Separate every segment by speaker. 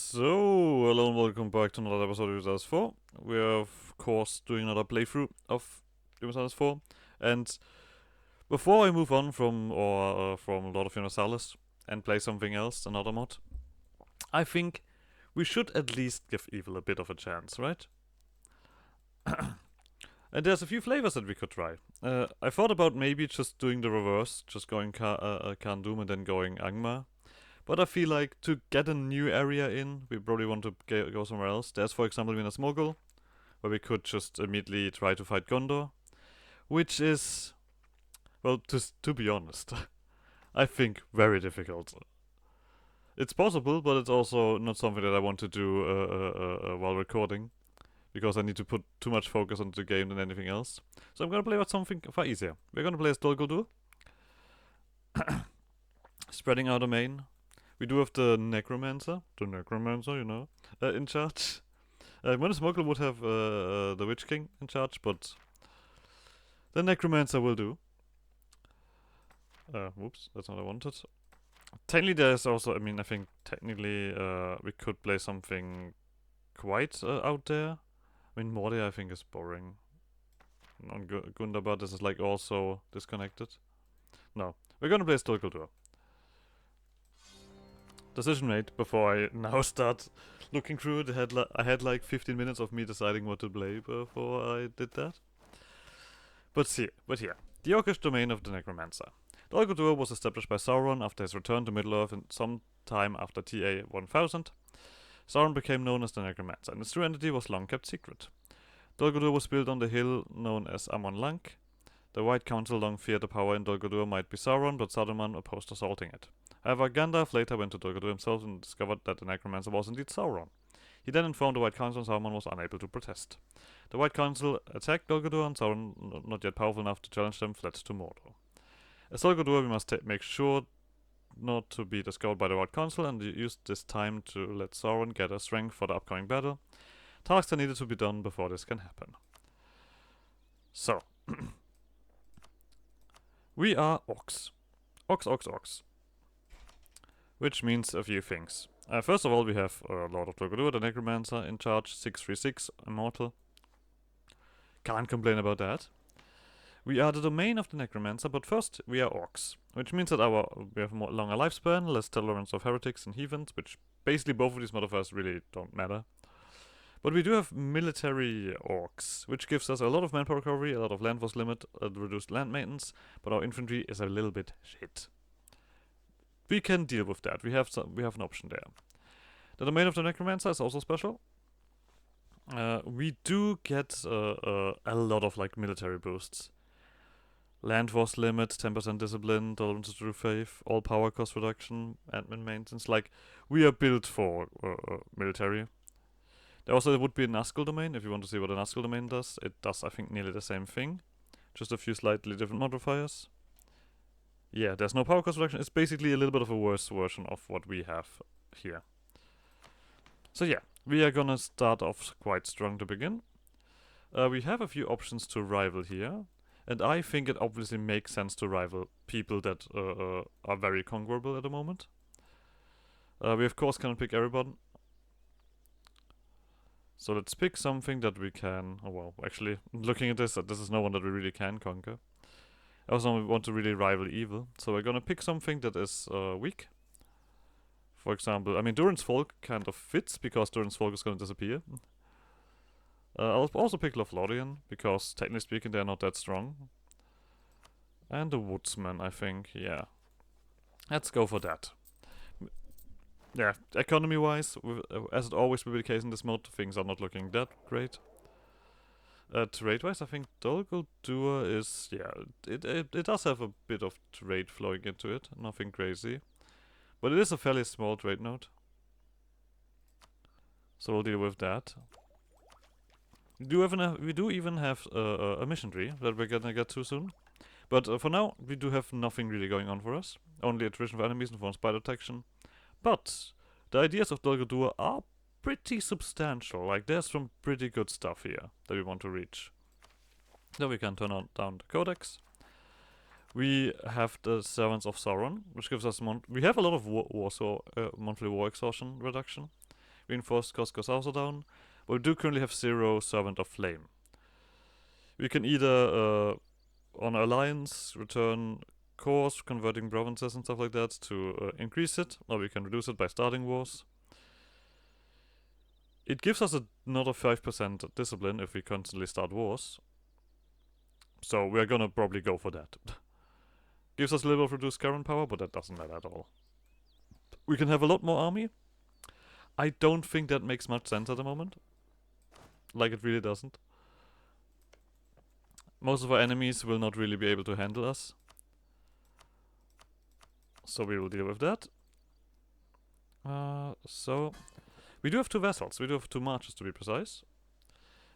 Speaker 1: So, hello and welcome back to another episode of Universalis 4. We are, of course, doing another playthrough of Universalis 4. And before I move on from Lord of Universalis and play something else, another mod, I think we should at least give Evil a bit of a chance, right? And there's a few flavors that we could try. I thought about maybe just doing the reverse, just going Khan Doom and then going Angmar. But I feel like to get a new area in, we probably want to go somewhere else. There's, for example, Minas Morgul, where we could just immediately try to fight Gondor, which is, well, to be honest, I think very difficult. It's possible, but it's also not something that I want to do while recording, because I need to put too much focus on the game than anything else. So I'm gonna play with something far easier. We're gonna play as Guldur, spreading our domain. We do have the Necromancer, you know, in charge. Minas Morgul would have the Witch King in charge, but the Necromancer will do. Whoops, that's not what I wanted. Technically, there's also, I think technically we could play something quite out there. I mean, Morde I think is boring. On Gundabad, this is like also disconnected. No, we're gonna play Stol Guldur. Decision made before I now start looking through it. I had like 15 minutes of me deciding what to play before I did that. But here, the Orcish domain of the Necromancer. Dol Guldur was established by Sauron after his return to Middle-earth in some time after TA 1000. Sauron became known as the Necromancer, and his true identity was long kept secret. Dol Guldur was built on the hill known as Amon Lank. The White Council long feared the power in Dol Guldur might be Sauron, but Saruman opposed assaulting it. However, Gandalf later went to Dol Guldur himself and discovered that the Necromancer was indeed Sauron. He then informed the White Council and Sauron was unable to protest. The White Council attacked Dol Guldur and Sauron, not yet powerful enough to challenge them, fled to Mordor. As Dol Guldur, we must make sure not to be discovered by the White Council and use this time to let Sauron gather strength for the upcoming battle. Tasks are needed to be done before this can happen. So, we are orcs. Orcs. Which means a few things. First of all, we have Lord of Dol Guldur, the Necromancer, in charge, 636, immortal. Can't complain about that. We are the domain of the Necromancer, but first we are orcs, which means that we have a longer lifespan, less tolerance of heretics and heathens, which basically both of these modifiers really don't matter. But we do have military orcs, which gives us a lot of manpower recovery, a lot of land force limit, reduced land maintenance, but our infantry is a little bit shit. We can deal with that. We have an option there. The domain of the Necromancer is also special. We do get a lot of like military boosts. Land force limit, 10% discipline, tolerance to faith, all power cost reduction, admin maintenance. Like, we are built for military. There also would be a Nazgul domain, if you want to see what a Nazgul domain does. It does, I think, nearly the same thing. Just a few slightly different modifiers. Yeah, there's no power cost reduction. It's basically a little bit of a worse version of what we have here. So yeah, we are gonna start off quite strong to begin. We have a few options to rival here. And I think it obviously makes sense to rival people that are very conquerable at the moment. We of course cannot pick everyone. So let's pick something that we can... Oh well, actually, looking at this is no one that we really can conquer. I also want to really rival evil. So we're gonna pick something that is weak. For example, I mean, Durin's Folk kind of fits, because Durin's Folk is gonna disappear. I'll also pick Lothlorien, because technically speaking they're not that strong. And the Woodsman, I think, yeah. Let's go for that. Yeah, economy-wise, as it always will be the case in this mode, things are not looking that great. Trade-wise, I think Dol Guldur is, yeah, it does have a bit of trade flowing into it, nothing crazy. But it is a fairly small trade node. So we'll deal with that. We do even have a mission tree that we're gonna get to soon. But for now, we do have nothing really going on for us. Only attrition for enemies and for spider detection. But the ideas of Dol Guldur are pretty substantial. Like, there's some pretty good stuff here that we want to reach. Then we can turn down the Codex. We have the Servants of Sauron, which gives us we have a lot of monthly war exhaustion reduction. Reinforced cost goes also down. But we do currently have 0 Servant of Flame. We can either, on Alliance, return cores, converting provinces and stuff like that to increase it, or we can reduce it by starting wars. It gives us another 5% discipline if we constantly start wars. So we're gonna probably go for that. Gives us a little bit of reduced current power, but that doesn't matter at all. We can have a lot more army. I don't think that makes much sense at the moment. Like, it really doesn't. Most of our enemies will not really be able to handle us. So we will deal with that. So we do have 2 vessels. We do have 2 marches, to be precise.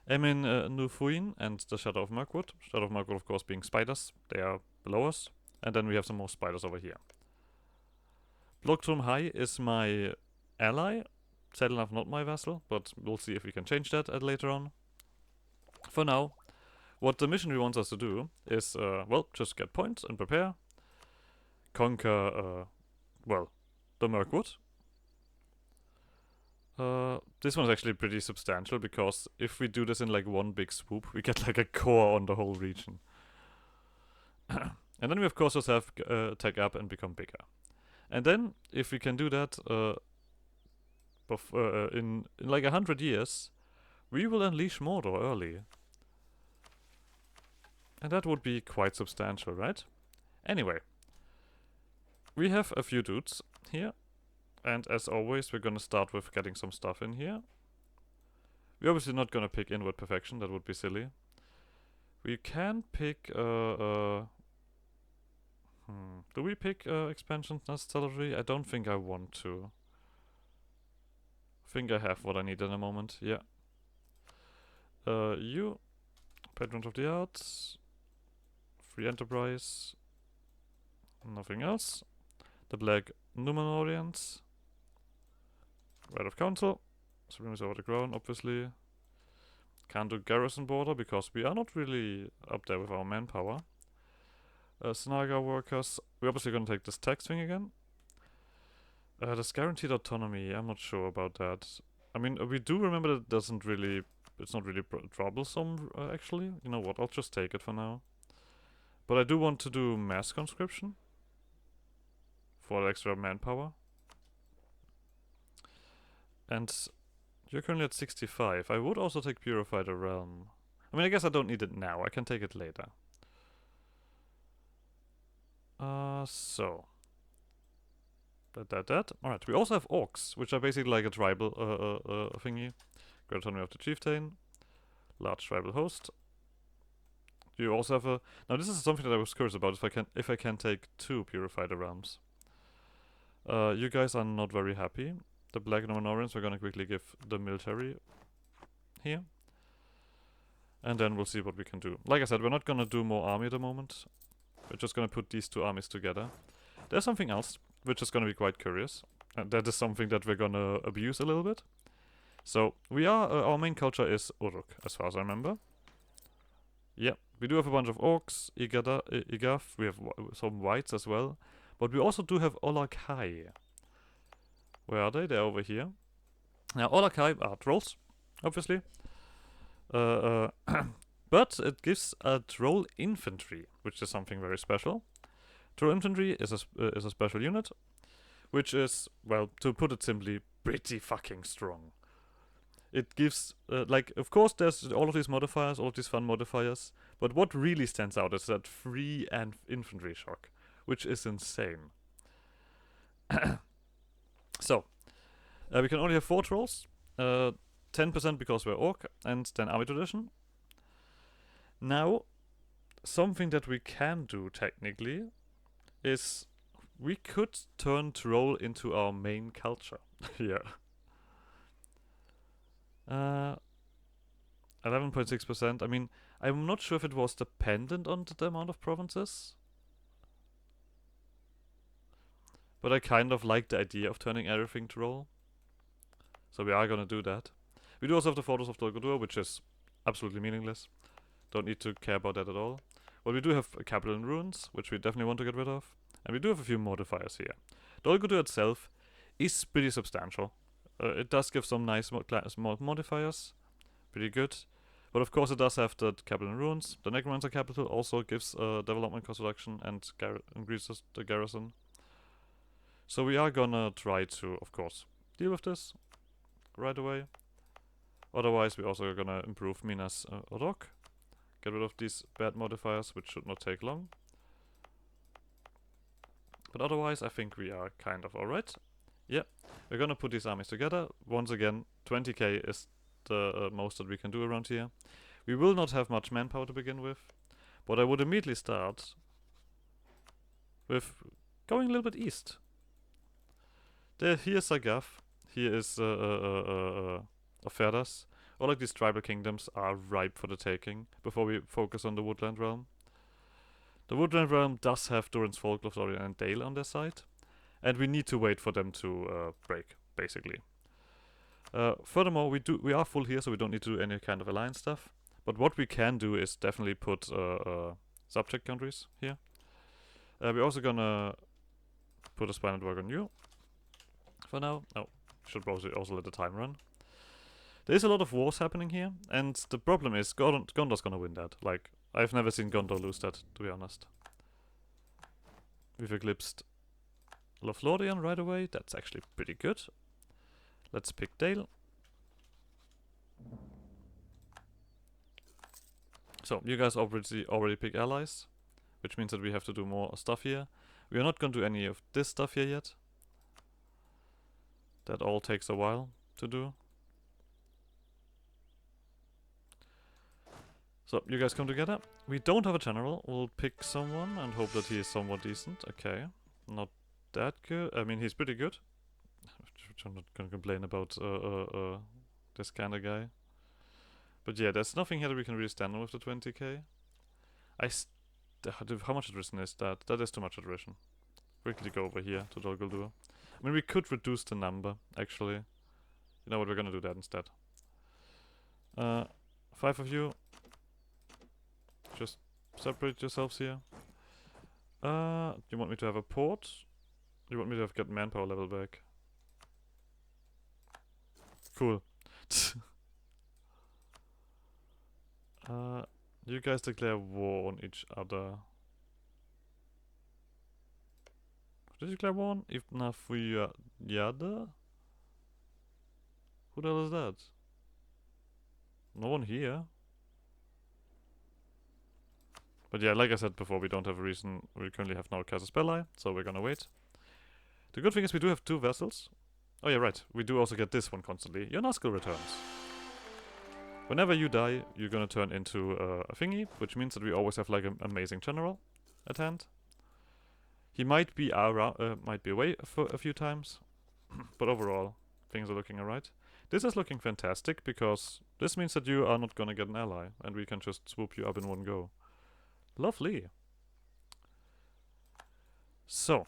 Speaker 1: Emin Nufuin and the Shadow of Mirkwood. Shadow of Mirkwood, of course, being spiders. They are below us. And then we have some more spiders over here. Blogtrum High is my ally. Sadly enough, not my vessel, but we'll see if we can change that later on. For now, what the missionary wants us to do is, well, just get points and prepare. Conquer, well, the Mirkwood. This one's actually pretty substantial, because if we do this in like one big swoop, we get like a core on the whole region. And then we of course just have tech up and become bigger. And then, if we can do that in like 100 years, we will unleash Mordor early. And that would be quite substantial, right? Anyway, we have a few dudes here. And as always, we're gonna start with getting some stuff in here. We're obviously not gonna pick Inward Perfection, that would be silly. We can pick, do we pick expansions necessarily? I don't think I want to. I think I have what I need in a moment, yeah. You, Patrons of the Arts, Free Enterprise, nothing else. The Black Numenorians, Right of Council, Supremacy over the Crown, obviously. Can't do Garrison Border because we are not really up there with our manpower. Snaga workers. We're obviously gonna take this tax thing again. This guaranteed autonomy, I'm not sure about that. I mean, we do remember that it doesn't really, it's not really troublesome, actually. You know what, I'll just take it for now. But I do want to do mass conscription for extra manpower. And you're currently at 65. I would also take Purify the Realm. I mean, I guess I don't need it now, I can take it later. So. That. Alright, we also have orcs, which are basically like a tribal thingy. Great Autonomy of the Chieftain. Large tribal host. You also have a... Now this is something that I was curious about, if I can take 2 Purify the Realms. You guys are not very happy. The Black Numenorians we're gonna quickly give the military here. And then we'll see what we can do. Like I said, we're not gonna do more army at the moment. We're just gonna put these 2 armies together. There's something else, which is gonna be quite curious. And that is something that we're gonna abuse a little bit. So, we are, our main culture is Uruk, as far as I remember. Yeah, we do have a bunch of orcs, Igath, we have some whites as well. But we also do have Olakai. Where are they? They're over here. Now, Olakai are trolls, obviously. But it gives a troll infantry, which is something very special. Troll infantry is a special unit, which is, well, to put it simply, pretty fucking strong. It gives, like, of course there's all of these modifiers, all of these fun modifiers, but what really stands out is that free and infantry shock, which is insane. So, we can only have 4 trolls, 10% because we're orc, and then army tradition. Now, something that we can do technically is we could turn troll into our main culture. Yeah. 11.6%. I mean, I'm not sure if it was dependent on the amount of provinces. But I kind of like the idea of turning everything troll. So we are gonna do that. We do also have the Fortress of Guldur, which is absolutely meaningless. Don't need to care about that at all. But we do have a Capital in Ruins, which we definitely want to get rid of. And we do have a few modifiers here. Dol Guldur itself is pretty substantial. it does give some nice small modifiers. Pretty good. But of course it does have the capital and runes. The Necromancer capital also gives development cost reduction and increases the garrison. So we are gonna try to, of course, deal with this right away. Otherwise we're also gonna improve Minas Rock. Get rid of these bad modifiers, which should not take long. But otherwise I think we are kind of alright. Yeah, we're gonna put these armies together. Once again, 20k is the most that we can do around here. We will not have much manpower to begin with, but I would immediately start with going a little bit east. Here's Sagath, here is Oferdas. All like these tribal kingdoms are ripe for the taking before we focus on the Woodland Realm. The Woodland Realm does have Durin's Folklore, Florian and Dale on their side, and we need to wait for them to break, basically. Furthermore, we are full here, so we don't need to do any kind of alliance stuff. But what we can do is definitely put subject countries here. We're also gonna put a spy network on you for now. Oh, should probably also let the time run. There is a lot of wars happening here, and the problem is Gondor's gonna win that. Like, I've never seen Gondor lose that, to be honest. We've eclipsed Lothlorien right away. That's actually pretty good. Let's pick Dale. So, you guys already pick allies, which means that we have to do more stuff here. We are not going to do any of this stuff here yet. That all takes a while to do. So, you guys come together. We don't have a general. We'll pick someone and hope that he is somewhat decent. Okay. Not that good. I mean, he's pretty good. I'm not gonna complain about this kind of guy. But yeah, there's nothing here that we can really stand on with the 20k. How much attrition is that? That is too much attrition. Quickly go over here to Dol Guldur. I mean, we could reduce the number, actually. You know what, we're gonna do that instead. 5 of you. Just separate yourselves here. You want me to have a port? You want me to get manpower level back? Cool. You guys declare war on each other. Did you declare war on Ifnafuyada? Who the hell is that? No one here. But yeah, like I said before, we don't have a reason. We currently have no Casus Belli, so we're gonna wait. The good thing is we do have 2 vessels. Oh yeah, right. We do also get this one constantly. Your Nazgul returns. Whenever you die, you're gonna turn into a thingy, which means that we always have like an amazing general at hand. He might be away for a few times, but overall, things are looking alright. This is looking fantastic because this means that you are not gonna get an ally, and we can just swoop you up in one go. Lovely. So,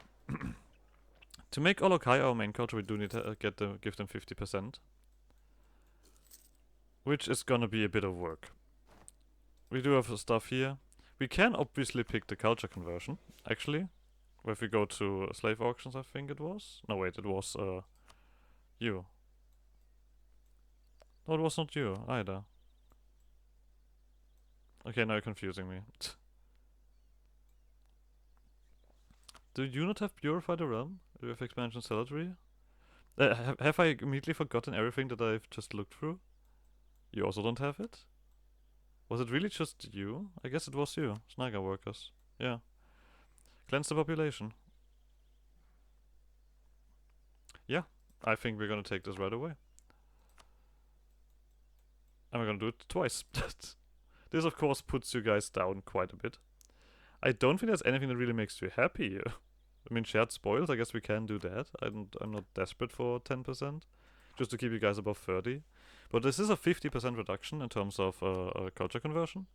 Speaker 1: to make Olokai our main culture, we do need to give them 50%. Which is gonna be a bit of work. We do have stuff here. We can obviously pick the culture conversion, actually. If we go to slave auctions, I think it was. No, wait, it was you. No, it was not you either. Okay, now you're confusing me. Do you not have Purify the Realm with expansion salary? Have I immediately forgotten everything that I've just looked through? You also don't have it? Was it really just you? I guess it was you. Snaga workers. Yeah. Cleanse the population. Yeah, I think we're gonna take this right away. And we're gonna do it twice. This of course puts you guys down quite a bit. I don't think there's anything that really makes you happy. I mean, shared spoils, I guess we can do that. I'm not desperate for 10%. Just to keep you guys above 30. But this is a 50% reduction in terms of culture conversion.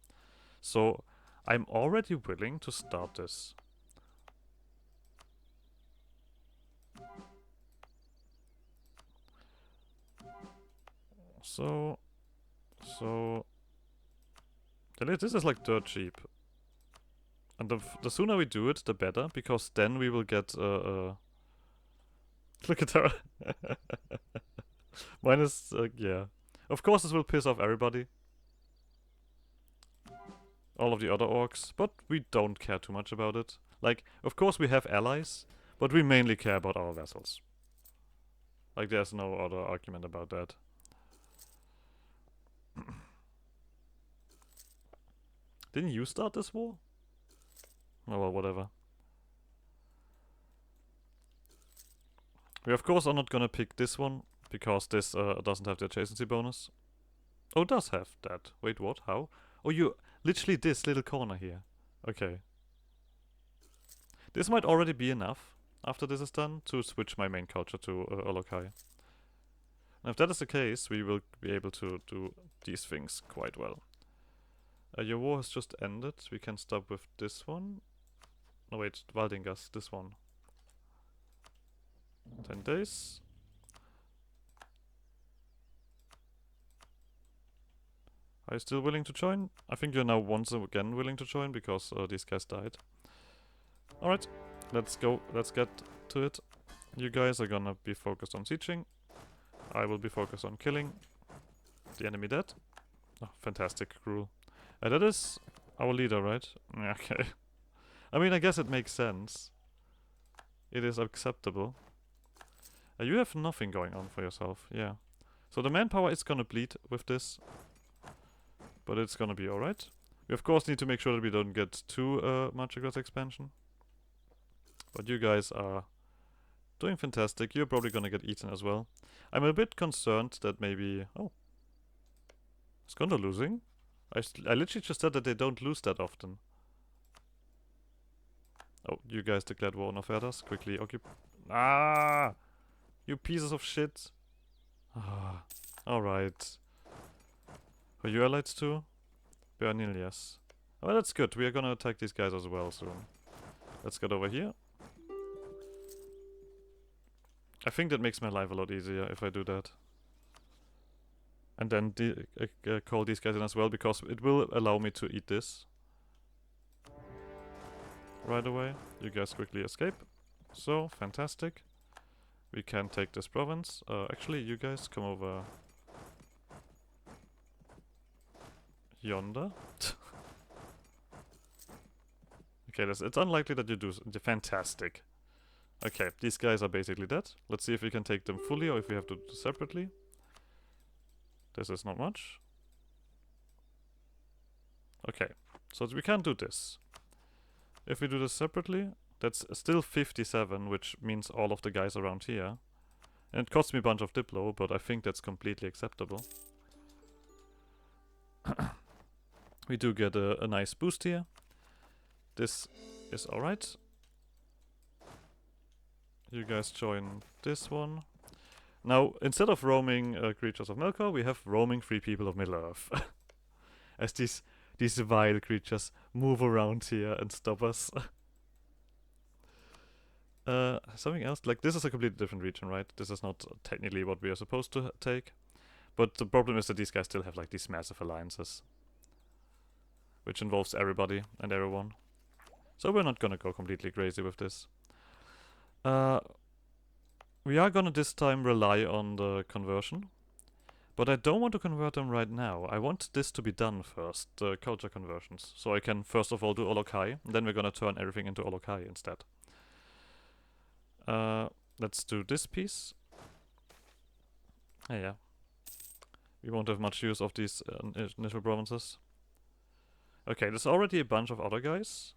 Speaker 1: So I'm already willing to start this. So this is like dirt cheap. And the sooner we do it, the better, because then we will get look at her. Minus, yeah. Of course this will piss off everybody. All of the other orcs, but we don't care too much about it. Like, of course we have allies, but we mainly care about our vessels. Like, there's no other argument about that. Didn't you start this war? Oh well, whatever. We of course are not gonna pick this one, because this doesn't have the adjacency bonus. Oh, it does have that. Wait, what? How? Oh, you... Literally this little corner here. Okay. This might already be enough, after this is done, to switch my main culture to Olokai. And if that is the case, we will be able to do these things quite well. Your war has just ended. We can stop with this one. No wait, Valdingas, this one. 10 days. Are you still willing to join? I think you're now once again willing to join because these guys died. Alright, let's go. Let's get to it. You guys are gonna be focused on sieging. I will be focused on killing the enemy dead. Oh, fantastic rule. That is our leader, right? Okay. I mean, I guess it makes sense. It is acceptable. You have nothing going on for yourself, yeah. So the manpower is gonna bleed with this. But it's gonna be alright. We of course need to make sure that we don't get too much aggressive expansion. But you guys are doing fantastic. You're probably gonna get eaten as well. I'm a bit concerned that maybe... Oh. Is Guldur losing? I literally just said that they don't lose that often. Oh, you guys declared war on Ofertas. Quickly occupy... Ah! You pieces of shit. Ah. Alright. Are you allied too? Bernil, yes. Well, that's good. We are gonna attack these guys as well soon. Let's get over here. I think that makes my life a lot easier if I do that. And then call these guys in as well, because it will allow me to eat this. Right away. You guys quickly escape. So, fantastic. We can take this province. Actually, you guys come over... yonder. Okay, it's unlikely that you do fantastic. Okay, these guys are basically dead. Let's see if we can take them fully or if we have to do separately. This is not much. Okay, so we can't do this. If we do this separately, that's still 57, which means all of the guys around here. And it costs me a bunch of Diplo, but I think that's completely acceptable. We do get a nice boost here. This is alright. You guys join this one. Now, instead of roaming creatures of Melkor, we have roaming free people of Middle-earth. As these vile creatures move around here and stop us. Something else? Like, this is a completely different region, right? This is not technically what we are supposed to take. But the problem is that these guys still have, like, these massive alliances. Which involves everybody and everyone. So we're not gonna go completely crazy with this. We are gonna this time rely on the conversion. But I don't want to convert them right now. I want this to be done first, the culture conversions. So I can first of all do Olokai, and then we're gonna turn everything into Olokai instead. Let's do this piece. Yeah. We won't have much use of these initial provinces. Okay, there's already a bunch of other guys.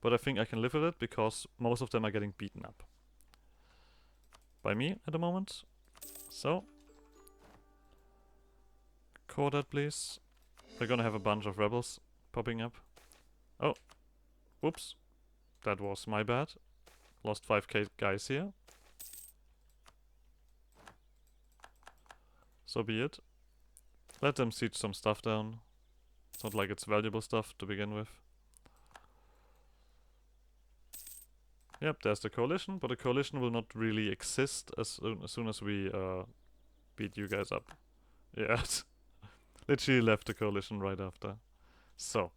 Speaker 1: But I think I can live with it because most of them are getting beaten up. By me at the moment. So. Core that, please. We're gonna have a bunch of rebels popping up. Oh. Whoops. That was my bad. Lost 5k guys here. So be it. Let them siege some stuff down. It's not like it's valuable stuff to begin with. Yep, there's the coalition, but the coalition will not really exist as soon as we beat you guys up. Yeah, literally left the coalition right after. So,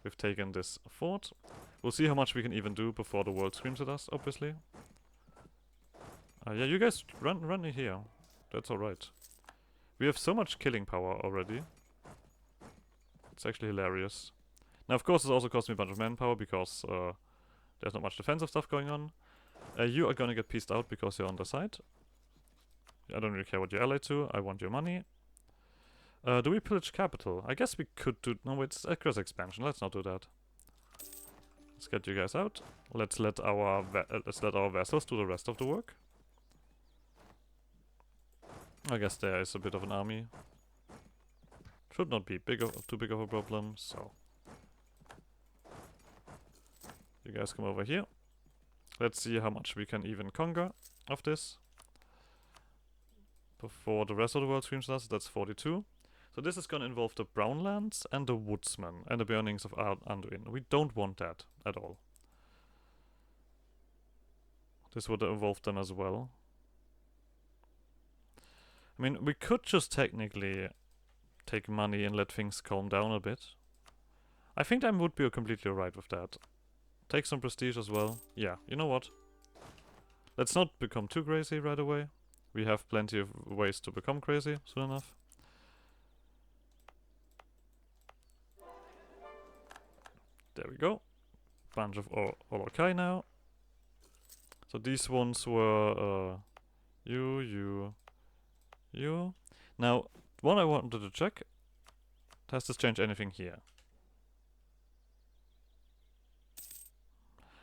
Speaker 1: we've taken this fort. We'll see how much we can even do before the world screams at us, obviously. Yeah, you guys run here. That's alright. We have so much killing power already. It's actually hilarious. Now, of course, this also costs me a bunch of manpower because there's not much defensive stuff going on. You are gonna get pieced out because you're on the side. I don't really care what you're allied to. I want your money. Do we pillage capital? I guess we could do... No, it's a cross expansion. Let's not do that. Let's get you guys out. Let's let our vessels do the rest of the work. I guess there is a bit of an army. Should not be too big of a problem, so... You guys come over here. Let's see how much we can even conquer of this. Before the rest of the world screams us, that's 42. So this is gonna involve the Brownlands and the Woodsmen and the burnings of Anduin. We don't want that at all. This would involve them as well. I mean, we could just technically take money and let things calm down a bit. I think I would be completely alright with that. Take some prestige as well. Yeah, you know what? Let's not become too crazy right away. We have plenty of ways to become crazy soon enough. There we go. Bunch of Olokai now. So these ones were you. Now, what I wanted to check, does this change anything here?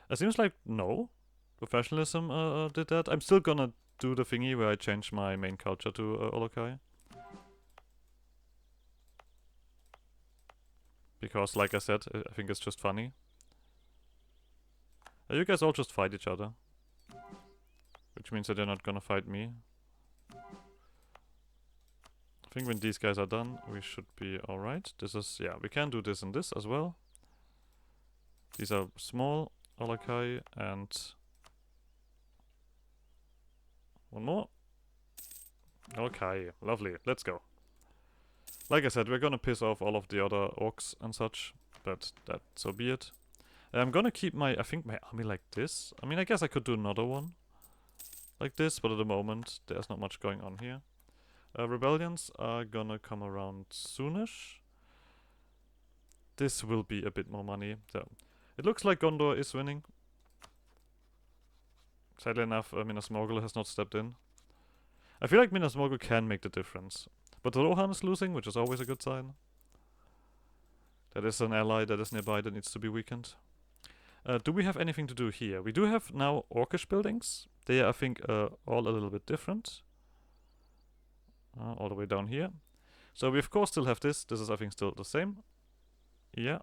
Speaker 1: It seems like no. Professionalism did that. I'm still gonna do the thingy where I change my main culture to Olokai. Because, like I said, I think it's just funny. You guys all just fight each other. Which means that they're not gonna fight me. I think when these guys are done, we should be alright. This is, yeah, we can do this and this as well. These are small Olokai and... one more. Okay, lovely. Let's go. Like I said, we're gonna piss off all of the other orcs and such, but that so be it. I'm gonna keep my, I think my army like this. I mean, I guess I could do another one like this, but at the moment there's not much going on here. Rebellions are gonna come around soonish. This will be a bit more money. So it looks like Guldur is winning. Sadly enough, Minas Morgul has not stepped in. I feel like Minas Morgul can make the difference. But Rohan is losing, which is always a good sign. That is an ally that is nearby that needs to be weakened. Do we have anything to do here? We do have now Orcish buildings. They are, I think, all a little bit different. All the way down here. So we of course still have this. This is, I think, still the same. Yeah.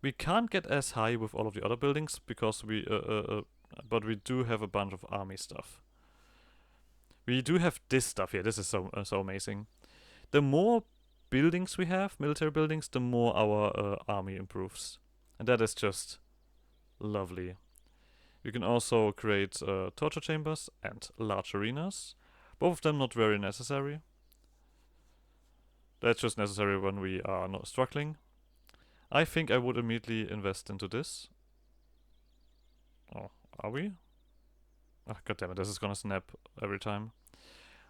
Speaker 1: We can't get as high with all of the other buildings because we, but we do have a bunch of army stuff. We do have this stuff here. This is so amazing. The more buildings we have, military buildings, the more our army improves. And that is just lovely. You can also create torture chambers and large arenas. Both of them not very necessary. That's just necessary when we are not struggling. I think I would immediately invest into this. Oh, are we? Oh, goddammit, this is gonna snap every time.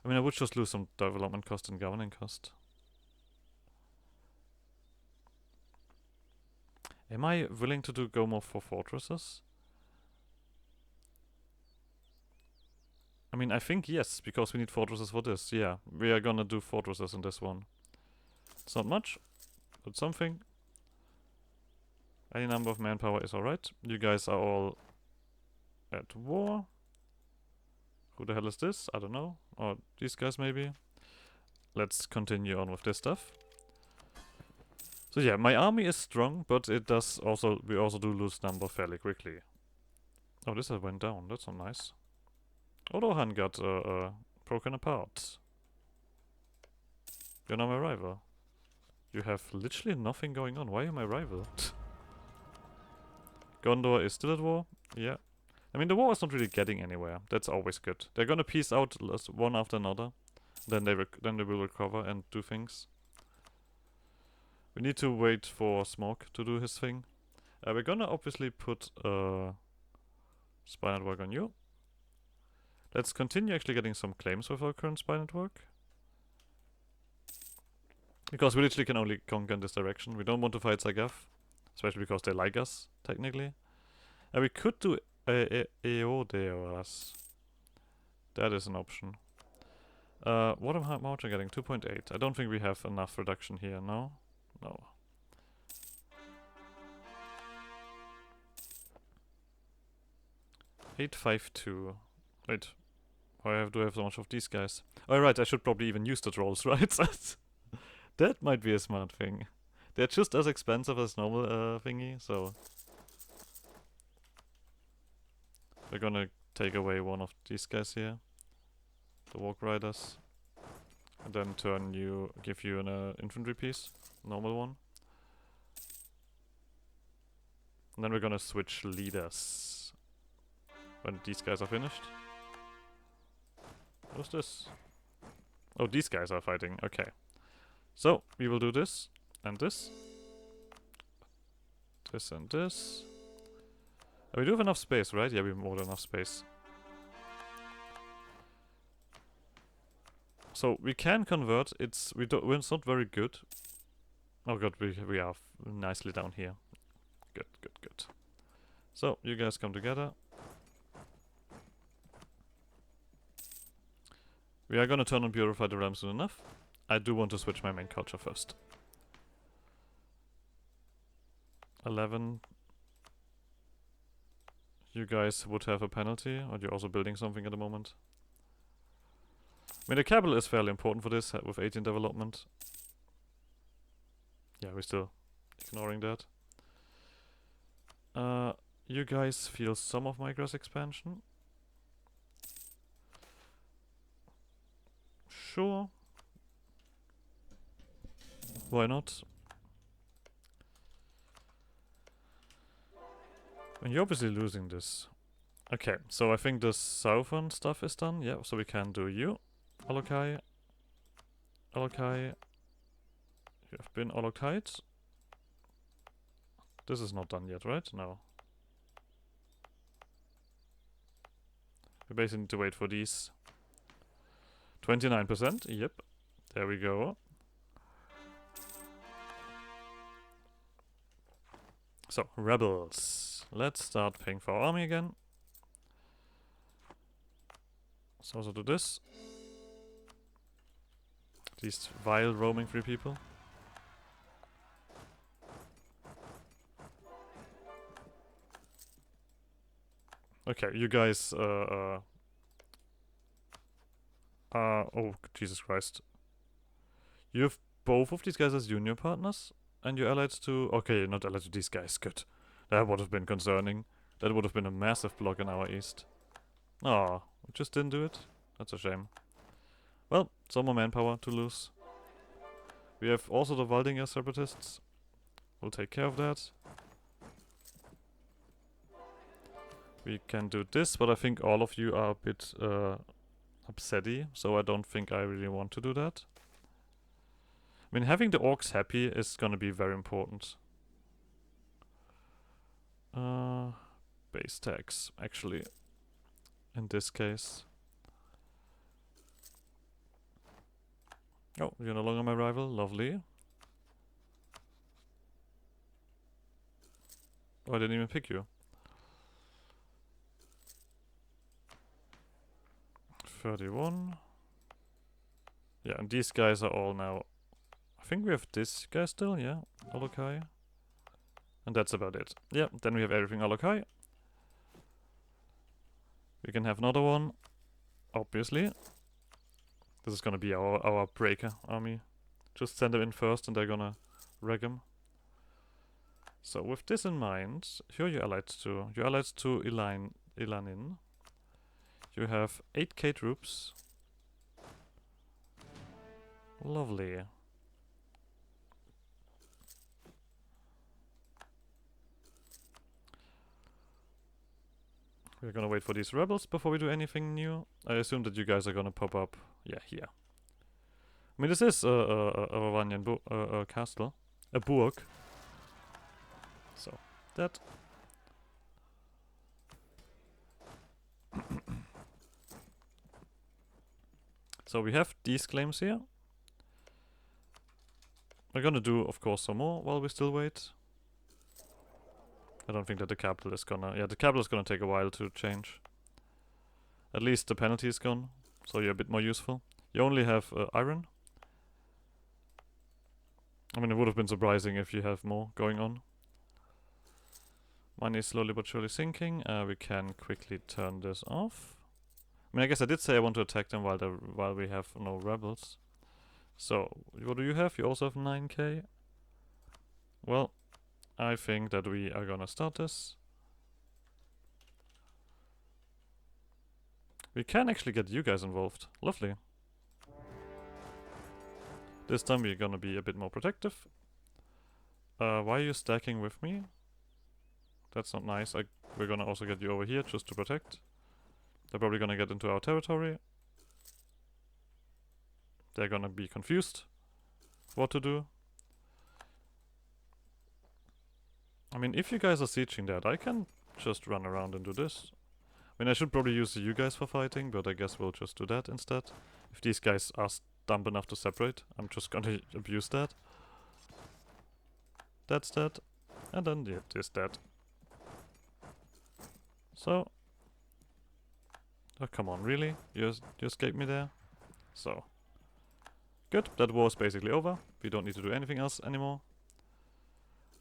Speaker 1: I mean, I would just lose some development cost and governing cost. Am I willing to go more for fortresses? I mean, I think yes, because we need fortresses for this. Yeah, we are gonna do fortresses in this one. It's not much, but something. Any number of manpower is alright. You guys are all at war. Who the hell is this? I don't know. Or these guys maybe. Let's continue on with this stuff. So yeah, my army is strong, but it does also, we also do lose number fairly quickly. Oh, this went down. That's not nice. Orohan got broken apart. You're now my rival. You have literally nothing going on. Why are you my rival? Gondor is still at war. Yeah. I mean, the war is not really getting anywhere. That's always good. They're gonna piece out one after another. Then they will recover and do things. We need to wait for Smoke to do his thing. We're gonna obviously put spy network on you. Let's continue actually getting some claims with our current spy network. Because we literally can only conquer in this direction. We don't want to fight Zagath, especially because they like us, technically. And we could do Eoderas. That is an option. What am how much am I getting? 2.8. I don't think we have enough reduction here, no? No. $852. Wait. Why do I have so much of these guys? Oh, right, I should probably even use the trolls, right? That might be a smart thing. They're just as expensive as normal thingy, so... We're gonna take away one of these guys here. The Walk Riders. And then give you an infantry piece. Normal one. And then we're gonna switch leaders. When these guys are finished. What's this? Oh, these guys are fighting. Okay. So, we will do this. And this. This and this. We do have enough space, right? Yeah, we have more than enough space. So, we can convert. It's not very good. Oh god, we are nicely down here. Good, good, good. So, you guys come together. We are gonna turn on Purify the Realm soon enough. I do want to switch my main culture first. 11. You guys would have a penalty, or you're also building something at the moment. I mean, the capital is fairly important for this, with 18 development. Yeah, we're still ignoring that. You guys feel some of my grass expansion? Sure. Why not? And you're obviously losing this. Okay, so I think the southern stuff is done. Yeah, so we can do you. Alokai. Alokai. You have been allocate. This is not done yet, right? No. We basically need to wait for these. 29%. Yep. There we go. So, rebels. Let's start paying for our army again. Let's also do this. These vile roaming free people. Okay, you guys, oh, Jesus Christ. You have both of these guys as union partners? And you're allied to... Okay, you're not allied to these guys, good. That would have been concerning. That would have been a massive block in our east. Oh, we just didn't do it? That's a shame. Well, some more manpower to lose. We have also the Waldinger separatists. We'll take care of that. We can do this, but I think all of you are a bit upsetty, so I don't think I really want to do that. I mean, having the orcs happy is gonna be very important. Base tax, actually, in this case. Oh, you're no longer my rival, lovely. Oh, I didn't even pick you. 31. Yeah, and these guys are all now... I think we have this guy still, yeah. Olokai. And that's about it. Yeah, then we have everything Olokai. We can have another one. Obviously. This is gonna be our breaker army. Just send them in first and they're gonna wreck them. So with this in mind, who are you allied to? You're allied to Ilanin. You have 8k troops. Lovely. We're gonna wait for these rebels before we do anything new. I assume that you guys are gonna pop up, yeah, here. I mean, this is a Ravanian castle, a burg. So, that. So we have these claims here. We're gonna do, of course, some more while we still wait. I don't think that the capital is gonna... Yeah, the capital is gonna take a while to change. At least the penalty is gone, so you're a bit more useful. You only have iron. I mean, it would have been surprising if you have more going on. Money is slowly but surely sinking. We can quickly turn this off. I mean, I guess I did say I want to attack them while we have no rebels. So, what do you have? You also have 9k? Well, I think that we are gonna start this. We can actually get you guys involved. Lovely. This time we're gonna be a bit more protective. Why are you stacking with me? That's not nice. We're gonna also get you over here just to protect. They're probably gonna get into our territory. They're gonna be confused what to do. I mean, if you guys are sieging that, I can just run around and do this. I mean, I should probably use you guys for fighting, but I guess we'll just do that instead. If these guys are dumb enough to separate, I'm just gonna abuse that. That's that. And then yeah, this that. So... Oh, come on, really? You escaped me there? So... Good, that war is basically over. We don't need to do anything else anymore.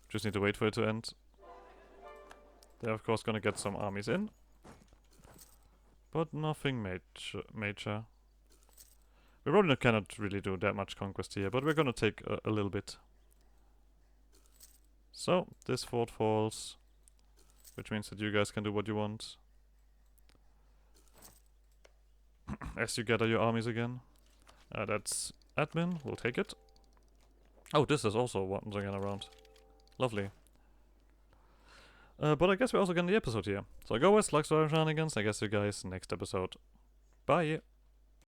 Speaker 1: Just need to wait for it to end. They're of course gonna get some armies in. But nothing major. We probably cannot really do that much conquest here, but we're gonna take a little bit. So, this fort falls. Which means that you guys can do what you want. As you gather your armies again. That's admin, we'll take it. Oh, this is also once again around. Lovely. But I guess we're also getting the episode here. So go with Lux shenanigans. I guess you guys next episode. Bye!